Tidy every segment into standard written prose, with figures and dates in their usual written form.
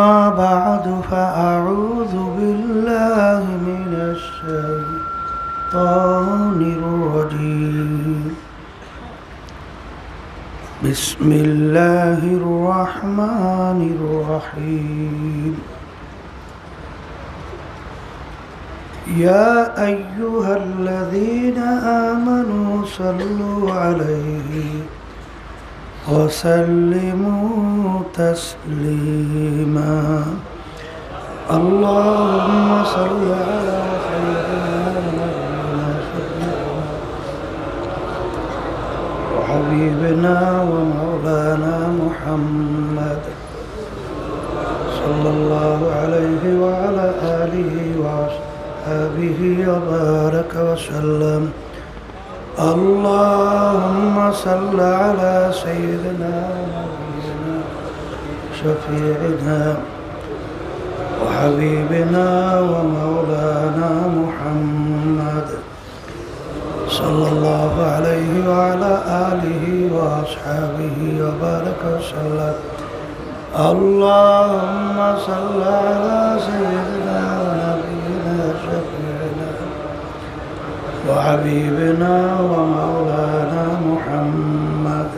أما بعد فأعوذ بالله من الشيطان الرجيم بسم الله الرحمن الرحيم يا أيها الذين آمنوا صلوا عليه وسلموا تسليما اللهم صل على سيدنا وحبيبنا ومولانا محمد صلى الله عليه وعلى آله وصحبه وبارك وسلم اللهم صل على سيدنا ونبينا شفيعنا وحبيبنا ومولانا محمد صلى الله عليه وعلى آله وأصحابه وبارك وسلم اللهم صل على سيدنا ونبينا شفيعنا وحبيبنا ومولانا محمد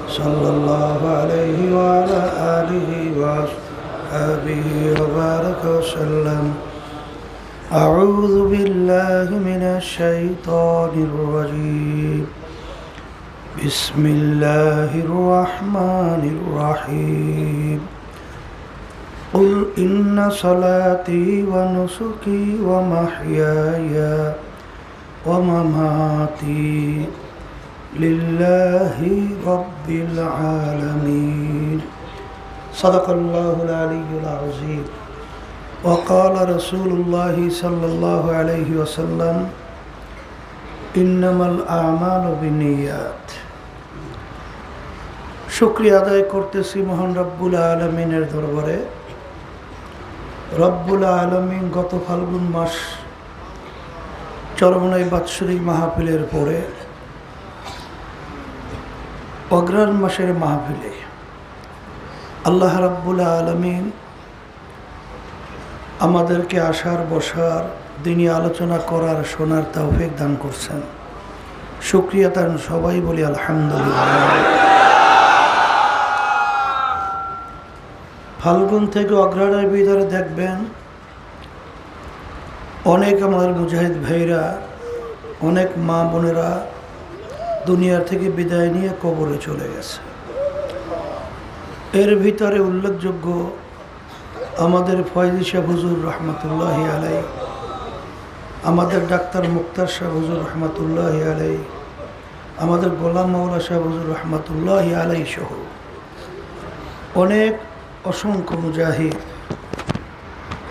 صلى الله عليه وعلى آله وصحبه وبارك وسلم أعوذ بالله من الشيطان الرجيم بسم الله الرحمن الرحيم قل إن صلاتي ونسكي ومحياي ومماتي لله رب العالمين صدق الله العلي العظيم وقال رسول الله صلى الله عليه وسلم إنما الأعمال بالنيات শুকরিয়া আদায় করতেছি মহান রব্বুল আলমিনের দরবারে। রব্বুল আলমিন গত ফাল্গুন মাস চরমনাই বাৎসরিক মাহফিলের পরে অগ্রহায়ণ মাসের মাহফিলে আল্লাহ রাব্বুল আলামিন আমাদেরকে আসার বসার দিনী আলোচনা করার শোনার তৌফিক দান করছেন। শুকরিয়া তার সবাই বলি আলহামদুলিল্লাহ। ফাল্গুন থেকে অগ্রহায়ণের ভিতরে দেখবেন অনেক আমাদের মুজাহিদ ভাইরা, অনেক মা বোনেরা দুনিয়ার থেকে বিদায় নিয়ে কবরে চলে গেছে। এর ভিতরে উল্লেখযোগ্য আমাদের ফয়জি শাহ হুজুর রহমতুল্লাহি আলাই, আমাদের ডাক্তার মুক্তার শাহ হুজুর রহমতুল্লাহি আলাই, আমাদের গোলাম মাওলা শাহ হুজুর রহমতুল্লাহি আলাই সহ অনেক অসংখ্য মুজাহিদ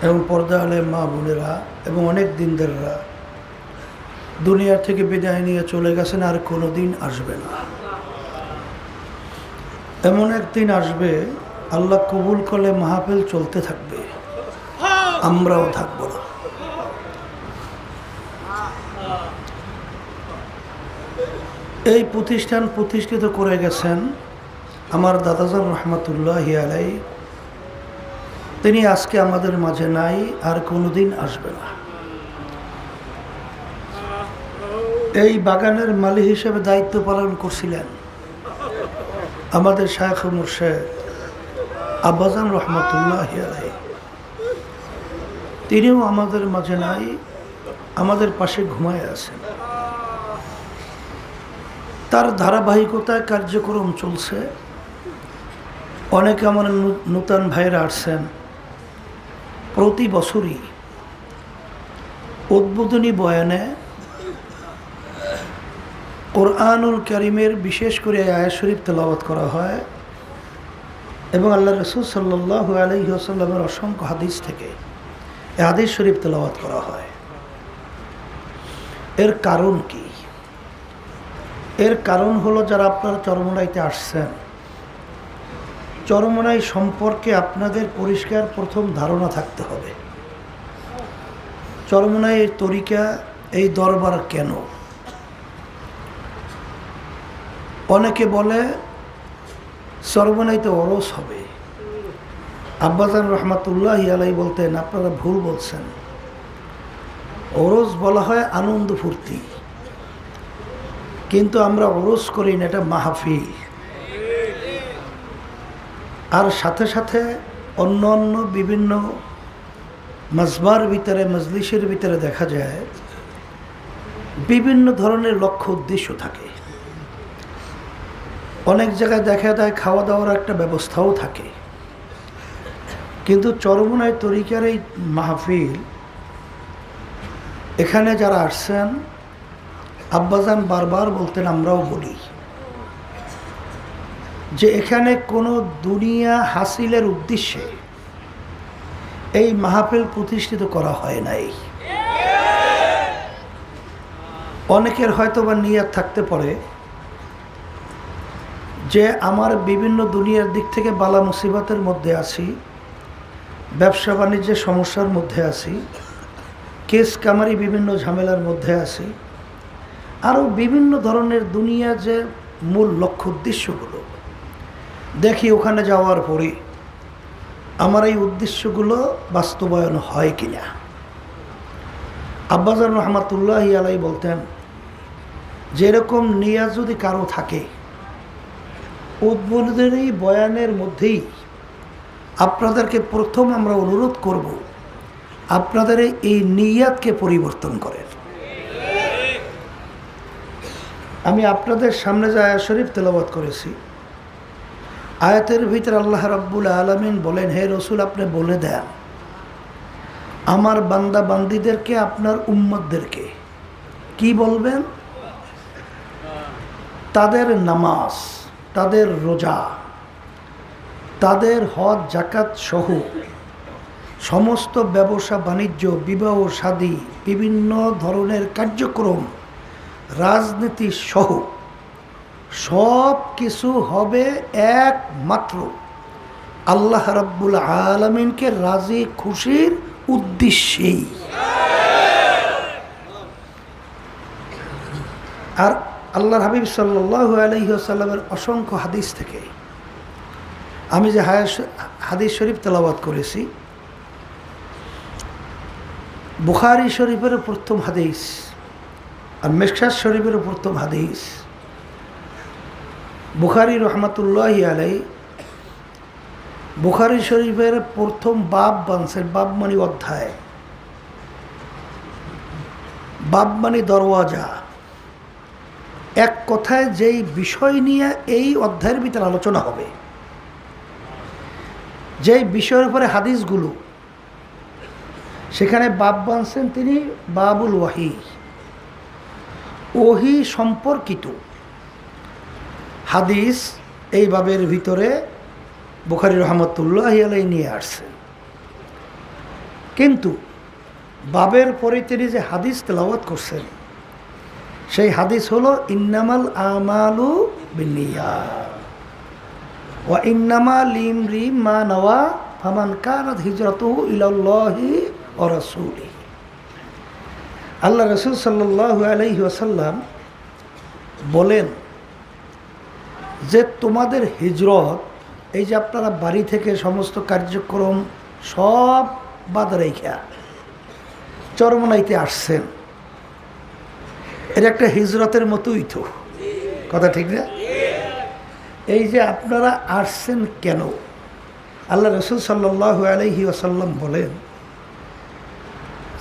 এবং পর্দা আলেম মা বোনেরা এবং অনেক দিনদাররা দুনিয়ার থেকে বিদায় নিয়ে চলে গেছেন, আর কোনো দিন আসবে না। এমন একদিন আসবে আল্লাহ কবুল করলে মাহফিল চলতে থাকবে, আমরাও থাকব না। এই প্রতিষ্ঠান প্রতিষ্ঠিত করে গেছেন আমার দাদাজান রহমতুল্লাহি আলাই। তিনি আজকে আমাদের মাঝে নাই, আর কোনোদিন আসবে না। এই বাগানের মালিক হিসেবে দায়িত্ব পালন করছিলেন আমাদের শায়খ মুর্শেদ আব্বাজান রহমতুল্লাহি আলাই। তিনিও আমাদের মাঝে নাই, আমাদের পাশে ঘুমায় আছেন। তার ধারাবাহিকতায় কার্যক্রম চলছে। অনেকে আমার নূতন ভাইরা আসছেন। প্রতি বছরই উদ্বোধনী বয়ানে কোরআনুল কারীমের বিশেষ করে আয়াত শরীফ তেলাওয়াত করা হয় এবং আল্লাহ রাসূল সাল্লাল্লাহু আলাইহি ওয়াসাল্লামের অসংখ্য হাদিস থেকে এই হাদিস শরীফ তেলাওয়াত করা হয়। এর কারণ কি? এর কারণ হলো, যারা আপনারা চরমনাইতে আসছেন, চরমনাই সম্পর্কে আপনাদের পরিষ্কার প্রথম ধারণা থাকতে হবে। চরমনাইয়ের তরিকা, এই দরবার কেন? অনেকে বলে চরমনাইতে ওরস হবে, আব্বাজান রহমাতুল্লাহি আলাই বলতেন, আপনারা ভুল বলছেন, ওরস বলা হয় আনন্দ ফুর্তি, কিন্তু আমরা ওরস করি না, এটা মাহফিল। আর সাথে সাথে অন্য অন্য বিভিন্ন মাজবার ভিতরে, মজলিসের ভিতরে দেখা যায় বিভিন্ন ধরনের লক্ষ্য উদ্দেশ্য থাকে। অনেক জায়গায় দেখা যায় খাওয়া দাওয়ার একটা ব্যবস্থাও থাকে, কিন্তু চরমোনাই তরিকার এই মাহফিল, এখানে যারা আসছেন, আব্বাজান বারবার বলতেন, আমরাও বলি যে এখানে কোনো দুনিয়া হাসিলের উদ্দেশ্যে এই মাহফিল প্রতিষ্ঠিত করা হয় নাই। অনেকের হয়তো বা নিয়ত থাকতে পারে যে আমার বিভিন্ন দুনিয়ার দিক থেকে বালা মুসিবতের মধ্যে আছি, ব্যবসা বাণিজ্যের সমস্যার মধ্যে আছি, কেস কামারি বিভিন্ন ঝামেলার মধ্যে আছি, আরও বিভিন্ন ধরনের দুনিয়া যে মূল লক্ষ্য উদ্দেশ্যগুলো দেখি, ওখানে যাওয়ার পরে আমার এই উদ্দেশ্যগুলো বাস্তবায়ন হয় কিনা। আব্বাজান রহমাতুল্লাহি আলাই বলতেন, যেরকম নিয়াজ যদি কারো থাকে, উদ্বোধনী বয়ানের মধ্যেই আপনাদেরকে প্রথম আমরা অনুরোধ করব, আপনাদের এই নিয়াতকে পরিবর্তন করেন। আমি আপনাদের সামনে যে আয়াত শরীফ তেলাওয়াত করেছি, আয়াতের ভিতরে আল্লাহ রাব্বুল আলামিন বলেন, হে রসুল, আপনি বলে দেন আমার বান্দা বান্দীদেরকে, আপনার উম্মতদেরকে কি বলবেন? তাদের নামাজ, তাদের রোজা, তাদের হজ জাকাত সহ সমস্ত ব্যবসা বাণিজ্য, বিবাহ শাদী, বিভিন্ন ধরনের কার্যক্রম, রাজনীতি সহ সব কিছু হবে একমাত্র আল্লাহ রাব্বুল আলামিনকে রাজি খুশির উদ্দেশ্যেই। আর আল্লাহর হাবিব সাল্লাল্লাহু আলাইহি ওয়াসাল্লামের অসংখ্য হাদিস থেকে আমি যে হাদিস শরীফ তেলাওয়াত করেছি, বুখারী শরীফের প্রথম হাদিস আর মিশকাত শরীফের প্রথম হাদিস। বুখারী রহমাতুল্লাহি আলাই বুখারী শরীফের প্রথম বাব বানছেন, বাব মানে অধ্যায়, বাব মানে দরওয়াজা। এক কথায় যেই বিষয় নিয়ে এই অধ্যায়ের ভিতরে আলোচনা হবে, যেই বিষয়ের উপরে হাদিসগুলো, সেখানে বাব বানছেন তিনি বাবুল ওয়াহি, ওহি সম্পর্কিত হাদিস এই বাবের ভিতরে বুখারী রহমাতুল্লাহি আলাইহি নিয়ে আসছেন। কিন্তু বাবের পরে তিনি যে হাদিস তেলাওয়াত করছেন, সেই হাদিস হলো ইন্নামাল আমালু বিন্নিয়াত ওয়া ইন্নামা লিমরি মা নাওয়া ফামান কানাত হিজরাতুহু ইলাল্লাহি ওয়া রাসূলিহি। আল্লাহ রাসূল সাল্লাল্লাহু আলাইহি ওয়াসাল্লাম বলেন যে তোমাদের হিজরত, এই যে আপনারা বাড়ি থেকে সমস্ত কার্যক্রম সব বাদ রেখা চরমোনাইতে আসছেন, এটা একটা হিজরতের মতোই তো, কথা ঠিক না? এই যে আপনারা আসছেন কেন? আল্লাহ রাসূল সাল্লাল্লাহু আলাইহি ওয়াসাল্লাম বলেন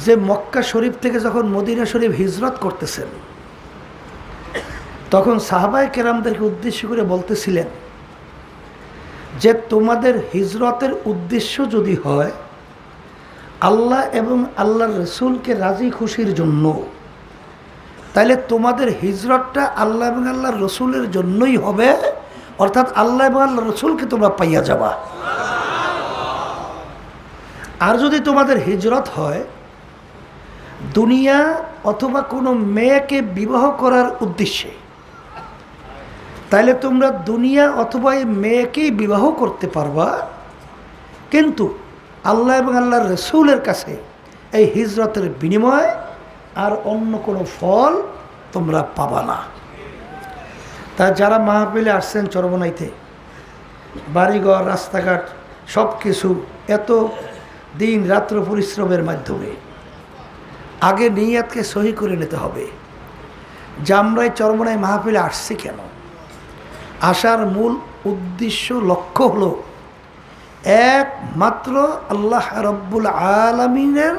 যে মক্কা শরীফ থেকে যখন মদিনা শরীফ হিজরত করতেছেন, তখন সাহাবায়ে কেরামদেরকে উদ্দেশ্য করে বলতেছিলেন যে তোমাদের হিজরতের উদ্দেশ্য যদি হয় আল্লাহ এবং আল্লাহর রসুলকে রাজি খুশির জন্য, তাহলে তোমাদের হিজরতটা আল্লাহ এবং আল্লাহর রসুলের জন্যই হবে, অর্থাৎ আল্লাহ এবং আল্লাহর রসুলকে তোমরা পাইয়া যাবা। আর যদি তোমাদের হিজরত হয় দুনিয়া অথবা কোনো মেয়েকে বিবাহ করার উদ্দেশ্যে, তাইলে তোমরা দুনিয়া অথবা এই মেয়েকেই বিবাহ করতে পারবা, কিন্তু আল্লাহ এবং আল্লাহর রসুলের কাছে এই হিজরতের বিনিময়ে আর অন্য কোনো ফল তোমরা পাবা না। তা যারা মাহফিলে আসছেন চরমোনাইতে, বাড়িঘর রাস্তাঘাট সব কিছু এত দিন রাত্র পরিশ্রমের মাধ্যমে আগে নিয়াতকে সহি করে নিতে হবে যে আমরা এই চরমনাই মাহফিলে আসছি কেন। আসার মূল উদ্দেশ্য লক্ষ্য হলো একমাত্র আল্লাহ রব্বুল আলামিনের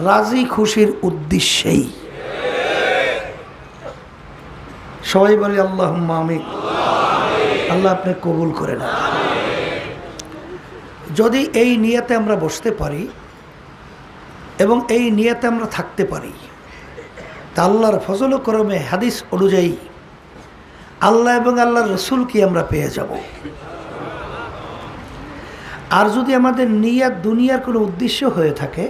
রাজি খুশির উদ্দেশ্যেই। সবাই বলি আল্লাহুম্মা আমিন। আল্লাহ আপনি কবুল করে না। যদি এই নিয়তে আমরা বসতে পারি এবং এই নিয়তে আমরা থাকতে পারি তা আল্লাহর ফজল ও করমে হাদিস অনুযায়ী আল্লাহ এবং আল্লাহর রসুলকে আমরা পেয়ে যাব। আর যদি আমাদের নিয়াত দুনিয়ার কোনো উদ্দেশ্য হয়ে থাকে,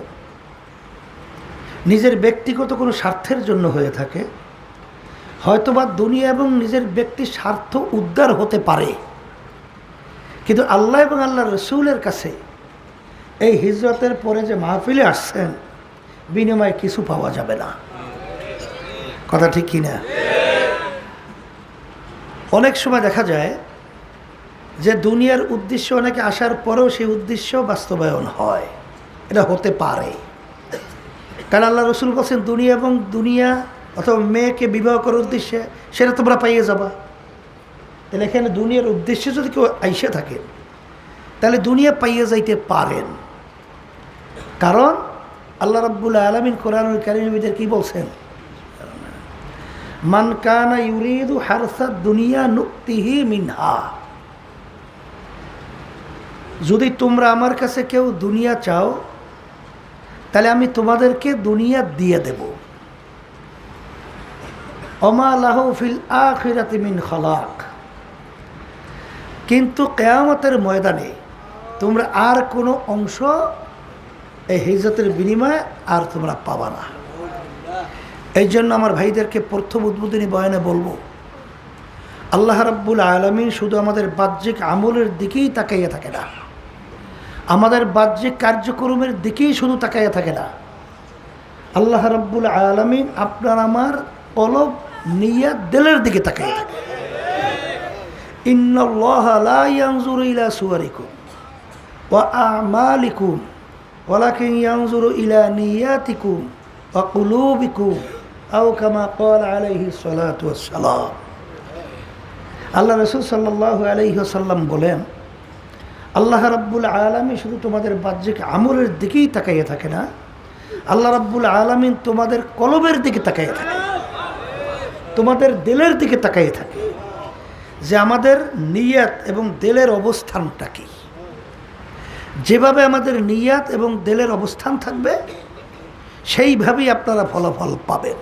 নিজের ব্যক্তিগত কোনো স্বার্থের জন্য হয়ে থাকে, হয়তোবা দুনিয়া এবং নিজের ব্যক্তির স্বার্থ উদ্ধার হতে পারে, কিন্তু আল্লাহ এবং আল্লাহর রসুলের কাছে এই হিজরতের পরে যে মাহফিলে আসছেন বিনিময়ে কিছু পাওয়া যাবে না। কথা ঠিক কিনা? অনেক সময় দেখা যায় যে দুনিয়ার উদ্দেশ্য অনেকে আসার পরেও সেই উদ্দেশ্য বাস্তবায়ন হয়, এটা হতে পারে। কারণ আল্লাহ রসুল বলছেন দুনিয়া এবং দুনিয়া অথবা মেয়েকে বিবাহ করার উদ্দেশ্যে সেটা তোমরা পাইয়ে যাবা। তাহলে এখানে দুনিয়ার উদ্দেশ্যে যদি কেউ আইসে থাকে তাহলে দুনিয়া পাইয়ে যাইতে পারেন। কারণ আল্লাহ রাব্বুল আলামিন কোরআনুল কারীমের ভিতরে কি বলছেন? মান কানা ইউরিদু হারসাদ দুনিয়া নুক্তিহি মিনহা। যদি তোমরা আমার কাছে কেউ দুনিয়া চাও তাহলে আমি তোমাদেরকে দুনিয়া দিয়ে দেব। ওমা লাহু ফিল আখিরাতি মিন খালাক। কিন্তু কিয়ামতের ময়দানে তোমরা আর কোনো অংশ এই হিজরতের বিনিময়ে আর তোমরা পাবা না। এই জন্য আমার ভাইদেরকে প্রথম উদ্বোধনী বয়ানে বলবো, আল্লাহ রাব্বুল আলামিন শুধু আমাদের বাহ্যিক আমলের দিকেই তাকাইয়া থাকে না, আমাদের বাহ্যিক কার্যক্রমের দিকেই শুধু তাকাইয়া থাকে না। আল্লাহ রাব্বুল আলামিন আপনার আমার কলব নিয়াত দিলের দিকে তাকাইয়া থাকে। ইন্নাল্লাহা লা ইয়ানজুরু ইলা সুওয়ারিকুম ওয়া আমালিকুম ওয়ালাকিন ইয়ানজুরু ইলা নিয়াতিকুম ওয়া কুলুবিকুম আও কামা ক্বালা আলাইহিস সালাতু ওয়াস সালাম। আল্লাহ রাসূল সাল্লাল্লাহু আলাইহি ওয়াসাল্লাম বলেন, আল্লাহ রাব্বুল আলামিন শুধু তোমাদের বাহ্যিক আমলের দিকেই তাকাইয়া থাকে না, আল্লাহ রাব্বুল আলামিন তোমাদের কলবের দিকে তাকাইয়া থাকে, তোমাদের দিলের দিকে তাকাইয়া থাকে যে আমাদের নিয়াত এবং দিলের অবস্থানটা কি। যেভাবে আমাদের নিয়াত এবং দিলের অবস্থান থাকবে সেইভাবেই আপনারা ফলাফল পাবেন।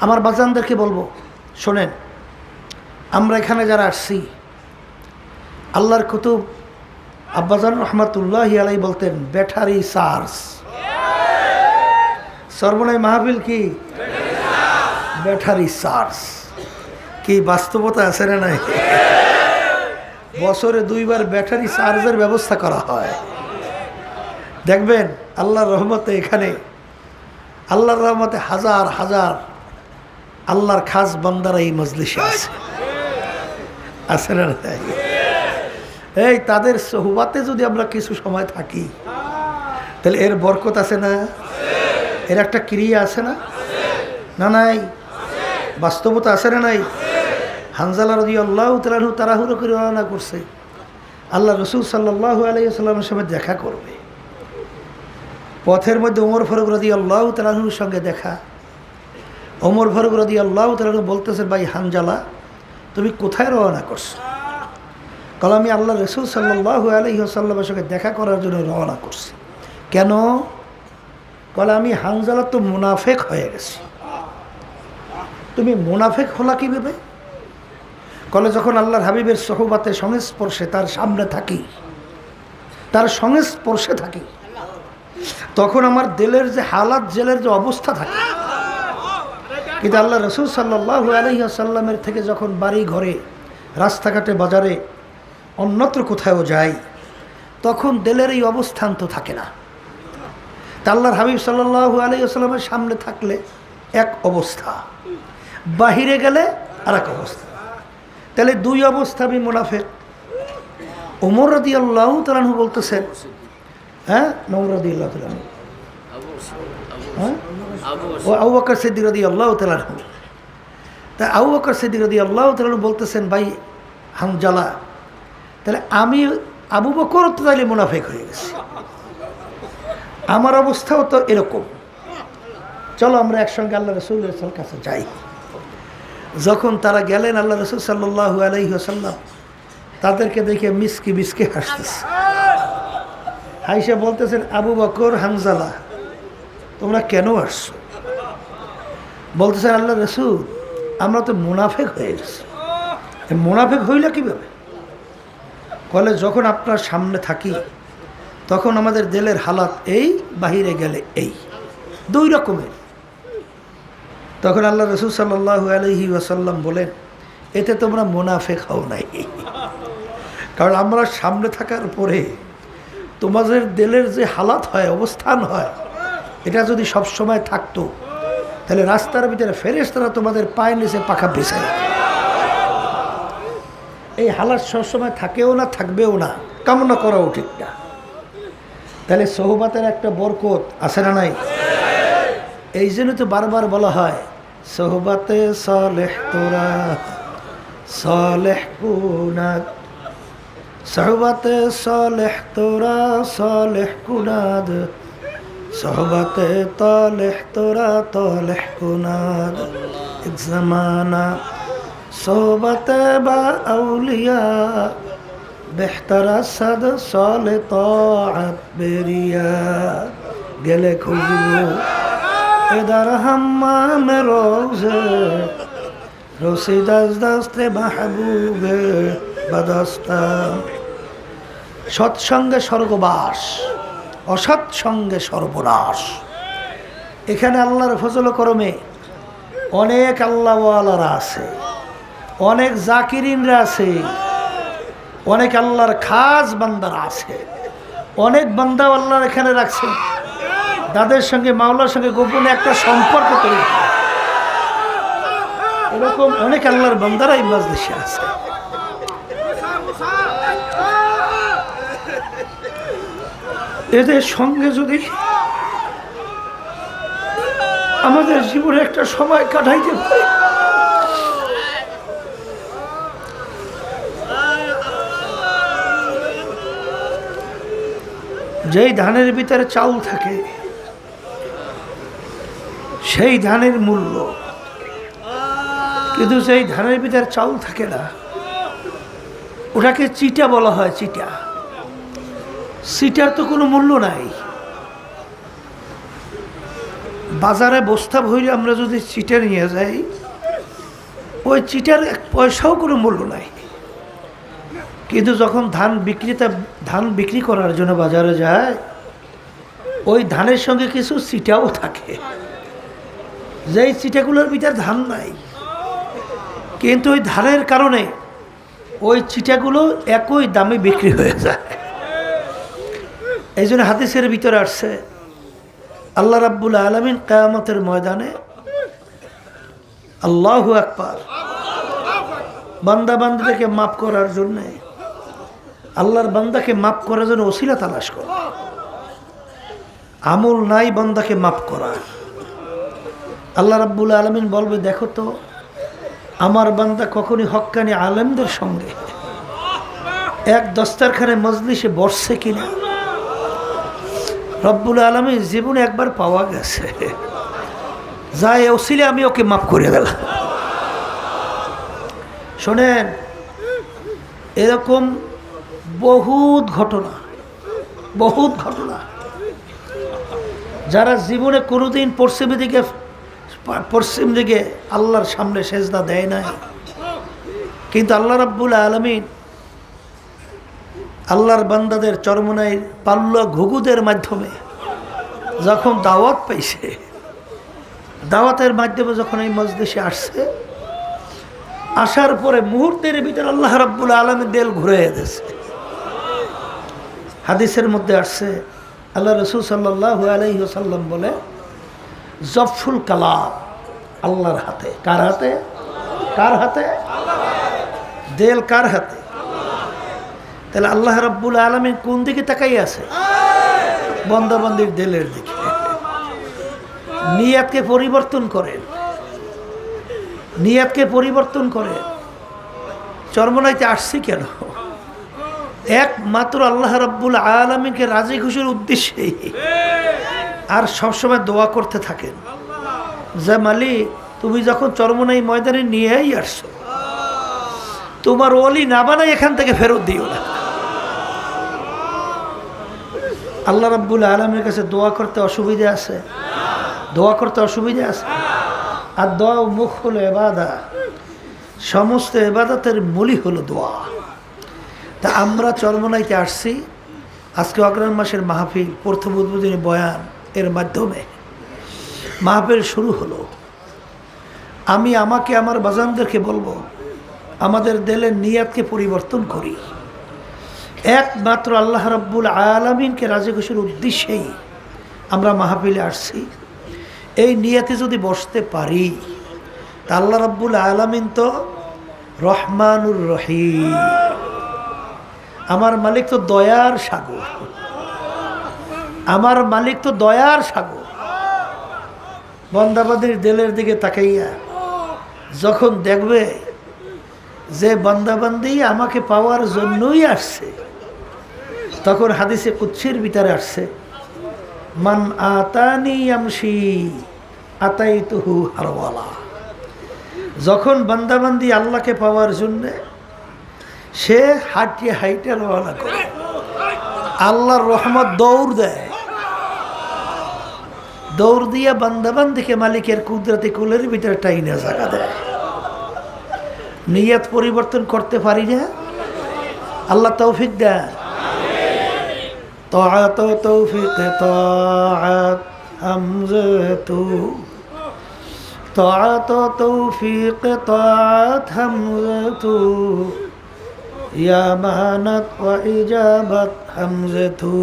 আমার বাজানদেরকে বলবো, শোনেন, আমরা এখানে যারা আসছি, আল্লাহর কুতুব আব্বাজান রহমাতুল্লাহি আলাইহি বলতেন ব্যাটারি চার্জ। সর্বনাই মাহফিল কি ব্যাটারি চার্জ? কি বাস্তবতা আছে না নাই? বছরে 2 বার ব্যাটারি চার্জের ব্যবস্থা করা হয়। দেখবেন আল্লাহর রহমতে এখানে, আল্লাহর রহমতে হাজার হাজার আল্লাহর খাস বান্দারা এই মজলিসে আছে না নাই? এই তাদের সোহবাতে যদি আমরা কিছু সময় থাকি তাহলে এর বরকত আছে না? এর একটা ক্রিয়া আছে না? না নাই? বাস্তবতা আছে না নাই? হানজালা রাদিয়াল্লাহু তাআলা আনহু তাড়াহুড়ো করে রওনা করছে, আল্লাহ রাসূল সাল্লাল্লাহু আলাইহি ওয়াসাল্লামের সাথে দেখা করবে। পথের মধ্যে ওমর ফারুক রাদিয়াল্লাহু তাআলা আনহুর সঙ্গে দেখা। ওমর ফারুক রাদিয়াল্লাহু তাআলা আনহু বলতেছে, ভাই হানজালা, তুমি কোথায় রওনা করছো? কাল আমি আল্লাহ রাসূল সাল্লাল্লাহু আলাইহি ওয়াসাল্লামের সঙ্গে দেখা করার জন্য রওনা করছি। কেন? কাল আমি হানজালা তো মুনাফিক হয়ে গেছি। তুমি মুনাফিক হলা কীভাবে? কলে যখন আল্লাহর হাবিবের সোহবাতে সংস্পর্শে তার সামনে থাকি, তার সংস্পর্শে থাকি, তখন আমার দিলের যে হালাত, জেলের যে অবস্থা থাকে। কিন্তু আল্লাহ রাসূল সাল্লাল্লাহু আলাইহি ওয়াসাল্লামের থেকে যখন বাড়ি ঘরে, রাস্তাঘাটে, বাজারে, অন্যত্র কোথাও যাই, তখন দিলের এই অবস্থান তো থাকে না। তা আল্লাহর হাবিব সাল্লাল্লাহু আলাইহি ওয়াসাল্লামের সামনে থাকলে এক অবস্থা, বাহিরে গেলে আর এক অবস্থা। তাহলে 2 অবস্থা। আমি মুনাফিক। ওমর রাদিয়াল্লাহু তাআলা আনহু বলতেছেন, হ্যাঁ ওমর রাদিয়াল্লাহু তাআলা আনহু, হ্যাঁ ও আবু বকর সিদ্দিক রাদিয়াল্লাহু তাআলা আনহু। তা আবু বকর সিদ্দিক রাদিয়াল্লাহু তাআলা আনহু বলতেছেন, ভাই হানজালা, তাহলে আমি আবু বকর তো তাইলে মুনাফিক হয়ে গেছি, আমার অবস্থাও তো এরকম, চলো আমরা একসঙ্গে আল্লাহ রাসূলের কাছে যাই। যখন তারা গেলেন, আল্লাহ রাসূল সাল্লাল্লাহু আলাইহি ওয়াসাল্লাম তাদেরকে দেখে মিসকি মিসকি হাসতেছে। হাইসা বলতেছেন, আবু বকর, হানজালা, তোমরা কেন আসছো? বলতেছেন, আল্লাহ রাসূল, আমরা তো মুনাফিক হয়ে গেছি। মুনাফিক হইল কিভাবে? বলে, যখন আপনার সামনে থাকি তখন আমাদের দিলের হালাত এই, বাহিরে গেলে এই, দুই রকমের। তখন আল্লাহ রাসূল সাল্লাল্লাহু আলাইহি ওয়াসাল্লাম বলেন, এতে তোমরা মুনাফিক হও নাই, কারণ আমরা সামনে থাকার পরে তোমাদের দিলের যে হালাত হয়, অবস্থান হয়, এটা যদি সব সময় থাকতো তাহলে রাস্তার ভিতরে ফেরেশতারা তোমাদের পায়ের নিচে পাখা বিছায়। এই হালাত সবসময় থাকেও না, থাকবেও না, কামনা করাও ঠিক না। তাহলে সোহবাতের একটা বরকত আছে না নাই? এই জন্য তো বারবার বলা হয়, সোহবাতে সালেহ তোরা সালেহ কুনাদ, সোহবাতে সালেহ তোরা সালেহ কুনাদ, সোহবাতে তালেহ তোরা তালেহ কুনাদ। এক জামানা সোহবাতে বা আউলিয়া বেহতরা সাদ সালে তাআত বেরিয়া, গেলে খুশবু এদার হাম্মামে রোজে, রসি দস্তে মাহবুবে বদস্তা। সৎসঙ্গে স্বর্গবাস, অসৎসঙ্গে সর্বনাশ। এখানে আল্লাহর ফজল করমে অনেক আল্লাহওয়ালারা আছে, অনেক জাকিরিনরা আছে, অনেক আল্লাহর খাস বান্দারা আছে, অনেক বান্দা আল্লাহর এখানে রাখছে, তাদের সঙ্গে মাওলার সঙ্গে গোপনে একটা সম্পর্ক তৈরি, এরকম অনেক আল্লাহর বান্দারা এই মাজলিসে আছে। এদের সঙ্গে যদি আমাদের জীবনে একটা সময় কাটাইতে পারি, যেই ধানের ভিতরে চাউল থাকে সেই ধানের মূল্য, কিন্তু যেই ধানের ভিতরে চাউল থাকে না ওটাকে চিটা বলা হয়। চিটা, চিটার তো কোনো মূল্য নাই। বাজারে বস্তা ভরে আমরা যদি চিটা নিয়ে যাই, ওই চিটার এক পয়সাও কোনো মূল্য নাই। কিন্তু যখন ধান বিক্রি করার জন্য বাজারে যায়, ওই ধানের সঙ্গে কিছু চিটাও থাকে, যেই চিটাগুলোর ভিতরে ধান নাই, কিন্তু ওই ধানের কারণে ওই চিটাগুলো একই দামে বিক্রি হয়ে যায়। এই জন্য হাদিসের ভিতরে আসছে, আল্লাহ রাব্বুল আলামিন কিয়ামতের ময়দানে আল্লাহু আকবার, বান্দা বান্দাদেরকে মাফ করার জন্য, আল্লাহর বান্দাকে মাফ করার জন্য ওসিলা তালাশ করে। আমল নাই বান্দাকে মাফ করার। আল্লাহ রাব্বুল আলামিন বলবে, দেখো তো আমার বান্দা কখনই হক্কানি আলেমদের সঙ্গে এক দস্তারখানে মজলিসে বসছে কিনা। রব্বুল আলামিন জীবনে একবার পাওয়া গেছে, যাই ওসিলে আমি ওকে মাফ করে গেলাম। শোনেন, এরকম বহুত ঘটনা যারা জীবনে কোনোদিন পশ্চিম দিকে আল্লাহর সামনে সেজদা দেয় নাই, কিন্তু আল্লাহ রাব্বুল আলামিন আল্লাহর বান্দাদের চরমনাই পাল্লা ঘুঘুদের মাধ্যমে যখন দাওয়াত পাইছে, দাওয়াতের মাধ্যমে যখন এই মজলিসে আসছে, আসার পরে মুহূর্তের ভিতরে আল্লাহ রাব্বুল আলামিন দিল ঘুরে দিয়েছে। হাদিসের মধ্যে আসছে, আল্লাহ রাসূল সাল্লাল্লাহু আলাইহি ওয়াসাল্লাম বলে, জফুল কালাম আল্লাহর হাতে। কার হাতে? কার হাতে? দিল কার হাতে? তাহলে আল্লাহ রাব্বুল আলামিন কোন দিকে তাকাই আছে? বান্দাবান্দির দিলের দিকে। নিয়াতকে পরিবর্তন করেন, নিয়াতকে পরিবর্তন করেন। চরমনাইতে আসছি কেন? একমাত্র আল্লাহ রাব্বুল আলামিনকে রাজি খুশির উদ্দেশ্যেই। আর সবসময় দোয়া করতে থাকেন যে মালিক তুমি যখন চরমনাই ময়দানে নিয়েই আসছো, তোমার ওলি না বানাই এখান থেকে ফেরত দিও না। আল্লাহ রাব্বুল আলামিনের কাছে দোয়া করতে অসুবিধা আছে? দোয়া করতে অসুবিধা আছে? আর দোয়া মুখ হলো ইবাদত, সমস্ত ইবাদতের মূলই হলো দোয়া। তা আমরা চরমনাইতে আসছি, আজকে অগ্রহায়ণ মাসের মাহফিল, প্রথম উদ্বোধনী বয়ান এর মাধ্যমে মাহফিল শুরু হলো। আমি আমাকে আমার বাজানদেরকে বলবো, আমাদের দিলের নিয়াতকে পরিবর্তন করি। একমাত্র আল্লাহ রাব্বুল আলামিনকে রাজি খুশির উদ্দেশ্যেই আমরা মাহফিলে আসছি। এই নিয়াতে যদি বসতে পারি, তা আল্লাহ রাব্বুল আলামিন তো রহমানুর রহিম, আমার মালিক তো দয়ার সাগর, আমার মালিক তো দয়ার সাগর। বান্দাবান্দির দিলের দিকে তাকাইয়া যখন দেখবে যে বান্দাবান্দি আমাকে পাওয়ার জন্যই আসছে, তখন হাদিসে কুদসির ভিতরে আসছে, মান আতানি ইয়ামশি আতাইতুহু হারওয়ালা। যখন বান্দাবান্দি আল্লাহকে পাওয়ার জন্যে সে হাঁটিয়ে হাইটে রওনা করে, আল্লাহর রহমত দৌড় দেয়, দৌড় দিয়ে বান্দাবান্দিকে মালিকের কুদরতি কুলের ভিতরে টাইনা জায়গা দেয়। নিয়ত পরিবর্তন করতে পারি না? আল্লাহ তৌফিক দেয়। তাআত তৌফিক তাআত হামজাতু, তাআত তৌফিক তাআত হামজাতু, ইয়া মানাত ওয়া ইজাবাত হামজাতু।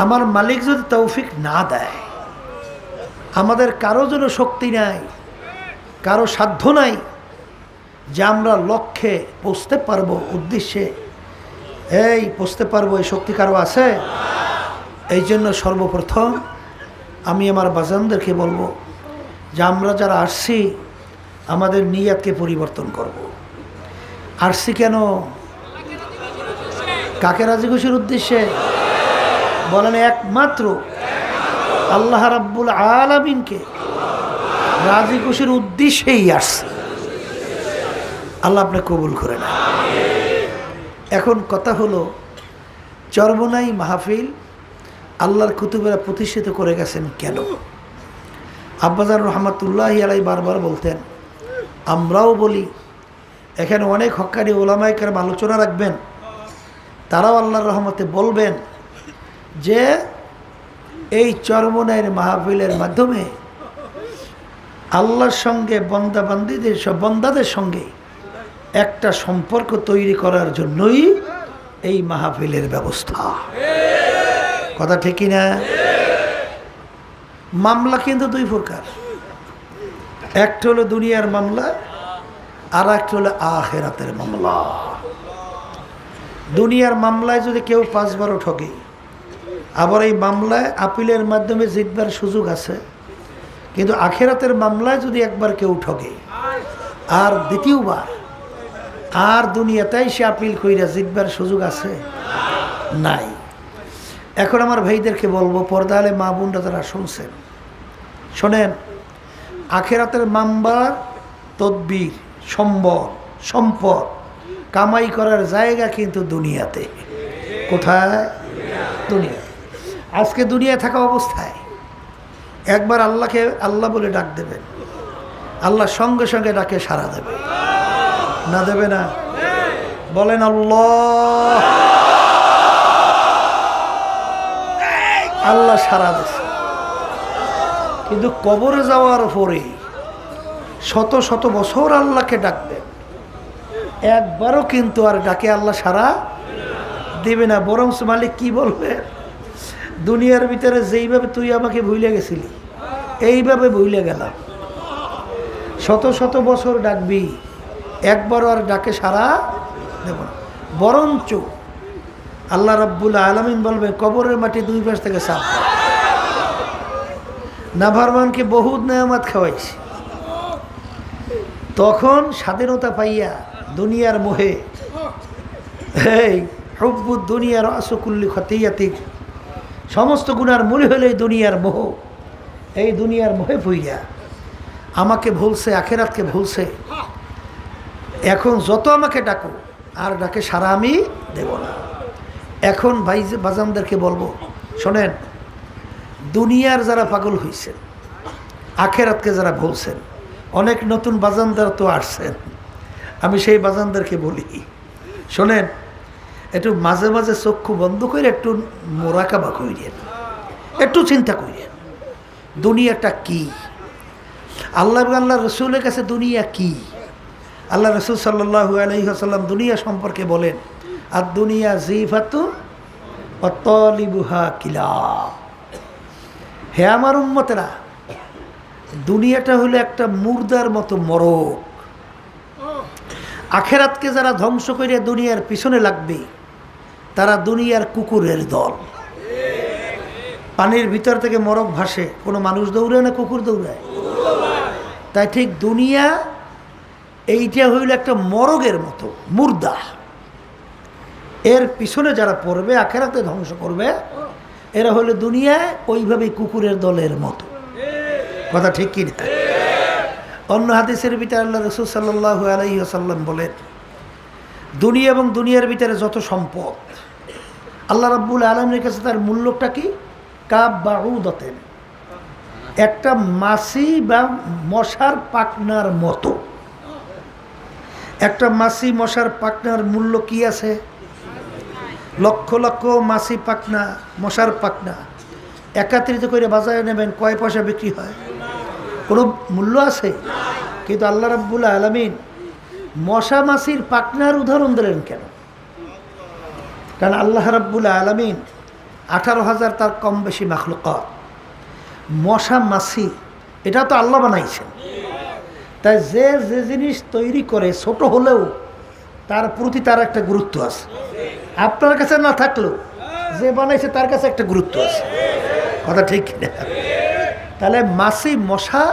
আমার মালিক যদি তৌফিক না দেয়, আমাদের কারো জন্য শক্তি নাই, কারো সাধ্য নাই যে আমরা লক্ষ্যে পৌঁছতে পারবো, উদ্দেশ্যে এই পৌঁছতে পারবো, এই শক্তি কারো আছে? এই জন্য সর্বপ্রথম আমি আমার বাজানদেরকে বলবো যে আমরা যারা আসছি আমাদের নিয়াতকে পরিবর্তন করব। আসছি কেন? কাকে রাজি খুশির উদ্দেশ্যে? বলেন একমাত্র আল্লাহ রাব্বুল আলামিনকে রাজি খুশির উদ্দেশ্যেই আসছে। আল্লাহ আপনি কবুল করে না। এখন কথা হলো, চরমনাই মাহফিল আল্লাহর কুতুবেরা প্রতিষ্ঠিত করে গেছেন কেন? আব্বাজান রহমাতুল্লাহি আলাইহি বারবার বলতেন, আমরাও বলি, এখানে অনেক হক্কানি ওলামায়ে কেরাম আলোচনা রাখবেন, তারাও আল্লাহর রহমতে বলবেন যে এই চরমনাইয়ের মাহফিলের মাধ্যমে আল্লাহর সঙ্গে বন্দাদের সঙ্গে একটা সম্পর্ক তৈরি করার জন্যই এই মাহফিলের ব্যবস্থা। কথা ঠিক কিনা? মামলা কিন্তু দুই প্রকার, একটা হলো দুনিয়ার মামলা, আর একটা হলো আখিরাতের মামলা। দুনিয়ার মামলায় যদি কেউ 5-12 ঠকে, আবার এই মামলায় আপিলের মাধ্যমে জিতবার সুযোগ আছে, কিন্তু আখিরাতের মামলায় যদি একবার কেউ ঠকে আর দ্বিতীয়বার আর দুনিয়াতেই সে আপিল কইরা জিতবার সুযোগ আছে? নাই। এখন আমার ভাইদেরকে বলবো, পর্দা আলে মা বোনরা যারা শুনছেন, শোনেন, আখিরাতের মামলার তদবির, সম্পদ কামাই করার জায়গা কিন্তু দুনিয়াতে। কোথায়? দুনিয়া। আজকে দুনিয়ায় থাকা অবস্থায় একবার আল্লাহকে আল্লাহ বলে ডাক দেবেন, আল্লাহ সঙ্গে সঙ্গে ডাকে সাড়া দেবে না? দেবে না? বলেন আল্লাহ। আল্লাহ সাড়া দিচ্ছে, কিন্তু কবরে যাওয়ার পরে শত শত বছর আল্লাহকে ডাকবেন, একবারও কিন্তু আর ডাকে আল্লাহ সাড়া দেবে না। বরং মালিক কি বলবে, দুনিয়ার ভিতরে যেইভাবে তুই আমাকে ভুলে গেছিলি, এইভাবে ভুলে গেলাম। শত শত বছর ডাকবি, একবারও আর ডাকে সাড়া দেব না। বরঞ্চ আল্লাহ রাব্বুল আলামিন বলবে কবরের মাটি দুই পাশ থেকে সাফ। নাফরমানকে বহুত নেয়ামত খাওয়াইছি, তখন স্বাধীনতা পাইয়া দুনিয়ার মোহে, এই হুব্বুদ দুনিয়ার আসকুল্লি খতিয়াতিক, সমস্ত গুনার মূল হলে দুনিয়ার মোহ। এই দুনিয়ার মোহে পইয়া আমাকে ভুলছে, আখেরাতকে ভুলছে। এখন যত আমাকে ডাকো আর ডাকে সারা আমি দেব না। এখন ভাই বাজানদেরকে বলবো, শোনেন, দুনিয়ার যারা পাগল হয়েছেন, আখেরাতকে যারা ভুলছেন, অনেক নতুন বাজানদার তো আসছেন। আমি সেই বাজানদেরকে বলি, শোনেন, একটু মাঝে মাঝে চক্ষু বন্ধ করে একটু মোরাকাবা করিলেন, একটু চিন্তা করিলেন দুনিয়াটা কি। আল্লাহ রসুলের কাছে দুনিয়া কি? আল্লাহ রসুল সাল্লাল্লাহু আলাইহি ওয়াসাল্লাম দুনিয়া সম্পর্কে বলেন, আর দুনিয়া জিফাতু ওয়া তালিবুহা কিলাব। হে আমার উম্মতেরা, দুনিয়াটা হলো একটা মুর্দার মতো মরক। আখেরাতকে যারা ধ্বংস করে দুনিয়ার পিছনে লাগবে, তারা দুনিয়ার কুকুরের দল। পানির ভিতর থেকে মরক ভাসে, কোনো মানুষ দৌড়ায় না, কুকুর দৌড়ায়। তাই ঠিক দুনিয়া এইটা হইল একটা মরগের মতো মুর্দা। এর পিছনে যারা পড়বে, আখেরাতে ধ্বংস করবে, এরা হলো দুনিয়ায় ওইভাবেই কুকুরের দলের মতো। কথা ঠিক কি না? অন্য হাদিসের ভিতরে আল্লাহ রাসূল সাল্লাল্লাহু আলাইহি ওয়াসাল্লাম বলেন, দুনিয়া এবং দুনিয়ার ভিতরে যত সম্পদ, আল্লাহ রাব্বুল আলামিনের কাছে তার মূল্যটা কি? কাব বাউদাতেন, একটা মাছি বা মশার পাখনার মতো। একটা মাছি মশার পাখনার মূল্য কি আছে? লক্ষ লক্ষ মাছি পাখনা, মশার পাখনা একাত্রিত করে বাজারে নেবেন, কয় পয়সা বিক্রি হয়? কোনো মূল্য আছে? কিন্তু আল্লাহ রাব্বুল আলামিন মশা মাছির পাখনার উদাহরণ দিলেন কেন? কারণ আল্লাহ রাব্বুল আলামিন 18,000 তার কম বেশি মাখলুকাত, মশা মাছি এটা তো আল্লাহ বানাইছেন। তাই যে যে জিনিস তৈরি করে ছোট হলেও তার প্রতি তার একটা গুরুত্ব আছে। আপনার কাছে না থাকলেও যে বানাইছে তার কাছে একটা গুরুত্ব আছে। কথা ঠিক কিনা? তাহলে মাছি মশা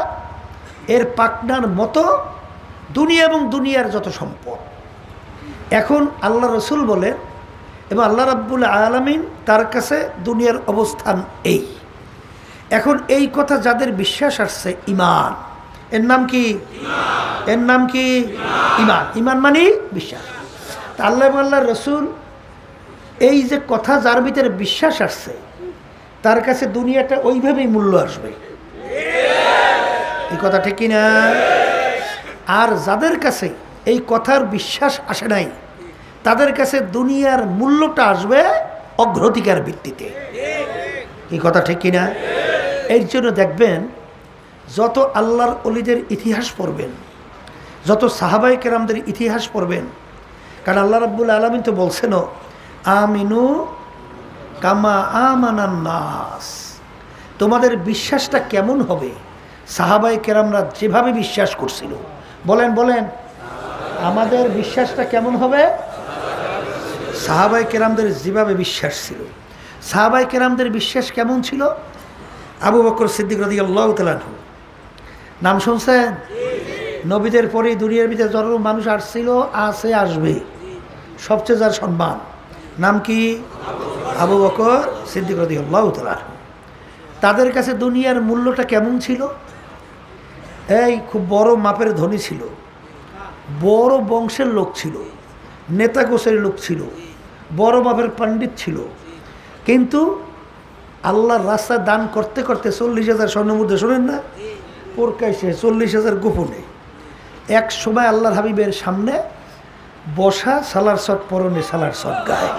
এর পাখনার মতো দুনিয়া এবং দুনিয়ার যত সম্পদ। এখন আল্লাহ রসুল বলেন, এবং আল্লাহ রাব্বুল আলামিন তার কাছে দুনিয়ার অবস্থান এই। এখন এই কথা যাদের বিশ্বাস আসছে, ইমান, এর নাম কি? এর নাম কি? ইমান। ইমান মানে বিশ্বাস। তা আল্লাহ এবং আল্লাহ রসুল এই যে কথা যার ভিতরে বিশ্বাস আসছে, তার কাছে দুনিয়াটা ওইভাবেই মূল্য আসবে। এই কথা ঠিক কিনা? আর যাদের কাছে এই কথার বিশ্বাস আসে নাই, তাদের কাছে দুনিয়ার মূল্যটা আসবে অগ্রাধিকার ভিত্তিতে। এই কথা ঠিক কিনা? এর জন্য দেখবেন, যত আল্লাহর ওলিদের ইতিহাস পড়বেন, যত সাহাবায়ে কেরামদের ইতিহাস পড়বেন, কারণ আল্লাহ রাব্বুল আলামিন তো বলছেন, আমিনু কামা আমানান নাস, তোমাদের বিশ্বাসটা কেমন হবে সাহাবায়ে কেরামরা যেভাবে বিশ্বাস করছিল। বলেন বলেন, আমাদের বিশ্বাসটা কেমন হবে? সাহাবায়ে কেরামদের যেভাবে বিশ্বাস ছিল। সাহাবায়ে কেরামদের বিশ্বাস কেমন ছিল? আবু বকর সিদ্দিক রাদিয়াল্লাহু তাআলা আনহু নাম শুনছেন? নবীদের পরে দুনিয়ার ভিতরে যত মানুষ আসছিল, আছে, আসবে, সবচেয়ে যার সম্মান নাম কি? আবু বকর সিদ্দিক রাদিয়াল্লাহু তাআলা। তাদের কাছে দুনিয়ার মূল্যটা কেমন ছিল? এই খুব বড় মাপের ধনী ছিল, বড় বংশের লোক ছিল, নেতা গোছের লোক ছিল, বড় মাপের পণ্ডিত ছিল, কিন্তু আল্লাহর রাস্তায় দান করতে করতে 40,000 স্বর্ণমুদ্রা, শোনেন না, প্রকাশ্যে 40,000 গোপনে। এক সময় আল্লাহর হাবিবের সামনে বসা, সালার শট পরনে, সালার শট গায়ে,